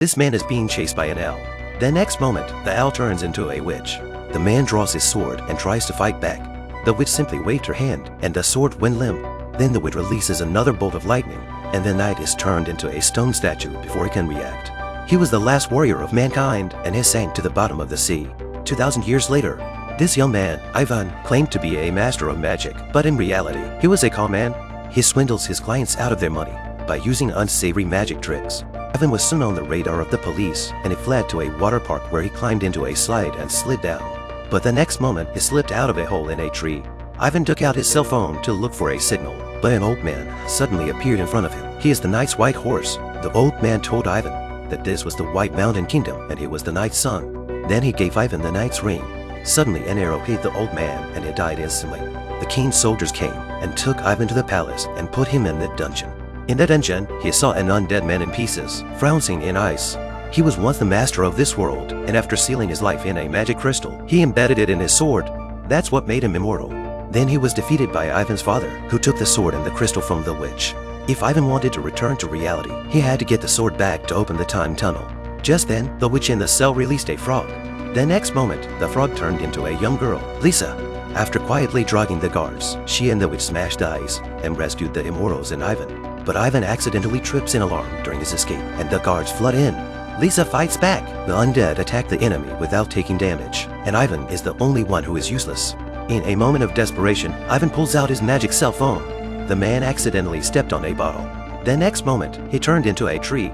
This man is being chased by an owl. The next moment, the owl turns into a witch. The man draws his sword and tries to fight back. The witch simply waved her hand, and the sword went limp. Then the witch releases another bolt of lightning, and the knight is turned into a stone statue before he can react. He was the last warrior of mankind, and he sank to the bottom of the sea. 2,000 years later, this young man, Ivan, claimed to be a master of magic, but in reality, he was a con man. He swindles his clients out of their money by using unsavory magic tricks. Ivan was soon on the radar of the police, and he fled to a water park where he climbed into a slide and slid down. But the next moment, he slipped out of a hole in a tree. Ivan took out his cell phone to look for a signal, but an old man suddenly appeared in front of him. He is the knight's white horse. The old man told Ivan that this was the White Mountain Kingdom and he was the knight's son. Then he gave Ivan the knight's ring. Suddenly an arrow hit the old man and he died instantly. The king's soldiers came and took Ivan to the palace and put him in the dungeon. In the dungeon, he saw an undead man in pieces, frozen in ice. He was once the master of this world, and after sealing his life in a magic crystal, he embedded it in his sword. That's what made him immortal. Then he was defeated by Ivan's father, who took the sword and the crystal from the witch. If Ivan wanted to return to reality, he had to get the sword back to open the time tunnel. Just then, the witch in the cell released a frog. The next moment, the frog turned into a young girl, Lisa. After quietly drugging the guards, she and the witch smashed eyes and rescued the immortals and Ivan. But Ivan accidentally trips an alarm during his escape, and the guards flood in. Lisa fights back. The undead attack the enemy without taking damage, and Ivan is the only one who is useless. In a moment of desperation, Ivan pulls out his magic cell phone. The man accidentally stepped on a bottle. The next moment, he turned into a tree.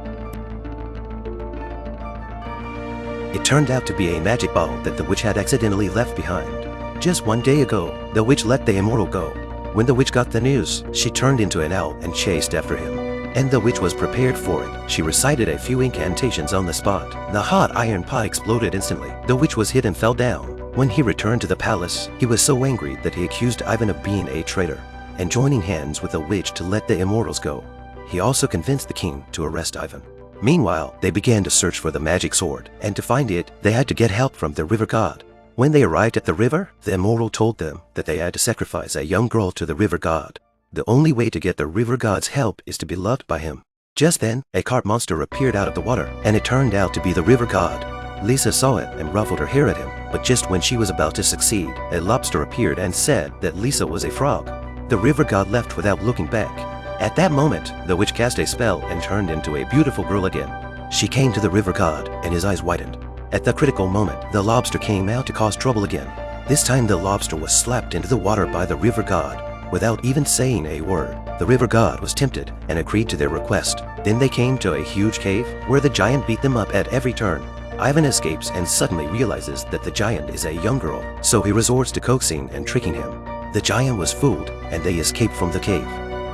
It turned out to be a magic bottle that the witch had accidentally left behind. Just one day ago, the witch let the immortal go. When the witch got the news, she turned into an owl and chased after him. And the witch was prepared for it. She recited a few incantations on the spot. The hot iron pot exploded instantly. The witch was hit and fell down. When he returned to the palace, he was so angry that he accused Ivan of being a traitor and joining hands with the witch to let the immortals go. He also convinced the king to arrest Ivan. Meanwhile, they began to search for the magic sword, and to find it, they had to get help from the river god. When they arrived at the river, the immortal told them that they had to sacrifice a young girl to the river god. The only way to get the river god's help is to be loved by him. Just then, a carp monster appeared out of the water, and it turned out to be the river god. Lisa saw it and ruffled her hair at him, but just when she was about to succeed, a lobster appeared and said that Lisa was a frog. The river god left without looking back. At that moment, the witch cast a spell and turned into a beautiful girl again. She came to the river god, and his eyes widened. At the critical moment, the lobster came out to cause trouble again. This time the lobster was slapped into the water by the river god. Without even saying a word, the river god was tempted and agreed to their request. Then they came to a huge cave where the giant beat them up at every turn. Ivan escapes and suddenly realizes that the giant is a young girl, so he resorts to coaxing and tricking him. The giant was fooled and they escaped from the cave.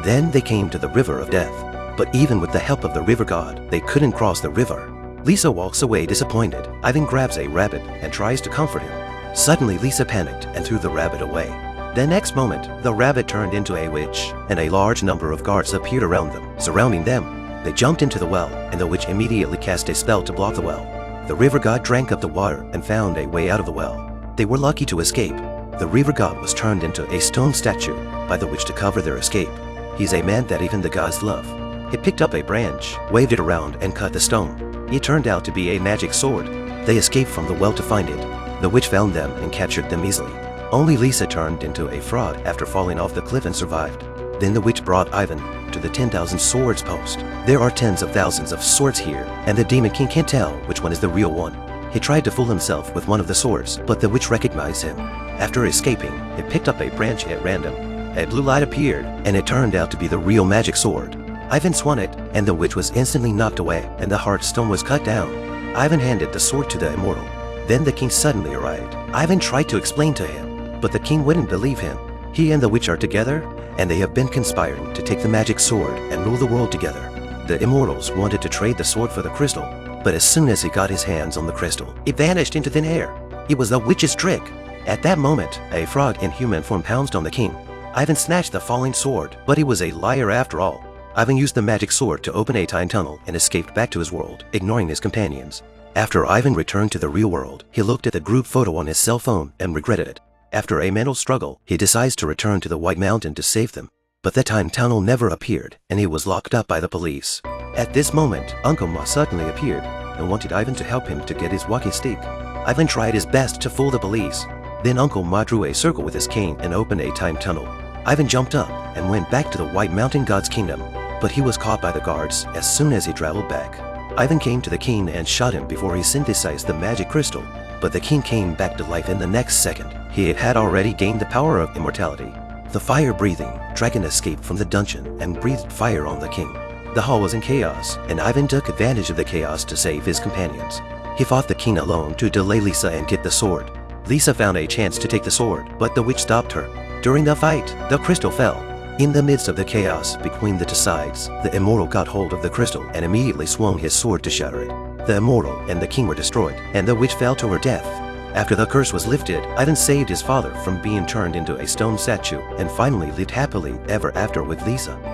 Then they came to the river of death. But even with the help of the river god, they couldn't cross the river. Lisa walks away disappointed. Ivan grabs a rabbit and tries to comfort him. Suddenly Lisa panicked and threw the rabbit away. The next moment, the rabbit turned into a witch, and a large number of guards appeared around them, surrounding them. They jumped into the well, and the witch immediately cast a spell to block the well. The river god drank up the water and found a way out of the well. They were lucky to escape. The river god was turned into a stone statue by the witch to cover their escape. He's a man that even the gods love. He picked up a branch, waved it around, and cut the stone. It turned out to be a magic sword. They escaped from the well to find it. The witch found them and captured them easily. Only Lisa turned into a frog after falling off the cliff and survived. Then the witch brought Ivan to the 10,000 swords post. There are tens of thousands of swords here, and the demon king can't tell which one is the real one. He tried to fool himself with one of the swords, but the witch recognized him. After escaping, he picked up a branch at random. A blue light appeared, and it turned out to be the real magic sword. Ivan swung it, and the witch was instantly knocked away, and the heart stone was cut down. Ivan handed the sword to the immortal. Then the king suddenly arrived. Ivan tried to explain to him, but the king wouldn't believe him. He and the witch are together, and they have been conspiring to take the magic sword and rule the world together. The immortals wanted to trade the sword for the crystal, but as soon as he got his hands on the crystal, it vanished into thin air. It was the witch's trick. At that moment, a frog in human form pounced on the king. Ivan snatched the falling sword, but he was a liar after all. Ivan used the magic sword to open a time tunnel and escaped back to his world, ignoring his companions. After Ivan returned to the real world, he looked at the group photo on his cell phone and regretted it. After a mental struggle, he decides to return to the White Mountain to save them. But the time tunnel never appeared, and he was locked up by the police. At this moment, Uncle Ma suddenly appeared. and wanted Ivan to help him to get his walking stick. Ivan tried his best to fool the police. Then Uncle Ma drew a circle with his cane and opened a time tunnel. Ivan jumped up and went back to the White Mountain God's kingdom, but he was caught by the guards as soon as he traveled back. Ivan came to the king and shot him before he synthesized the magic crystal, but the king came back to life in the next second. He had already gained the power of immortality. The fire-breathing dragon escaped from the dungeon and breathed fire on the king. The hall was in chaos, and Ivan took advantage of the chaos to save his companions. He fought the king alone to delay Lisa and get the sword. Lisa found a chance to take the sword, but the witch stopped her. During the fight, the crystal fell. In the midst of the chaos between the two sides, the immortal got hold of the crystal and immediately swung his sword to shatter it. The immortal and the king were destroyed, and the witch fell to her death. After the curse was lifted, Ivan saved his father from being turned into a stone statue and finally lived happily ever after with Lisa.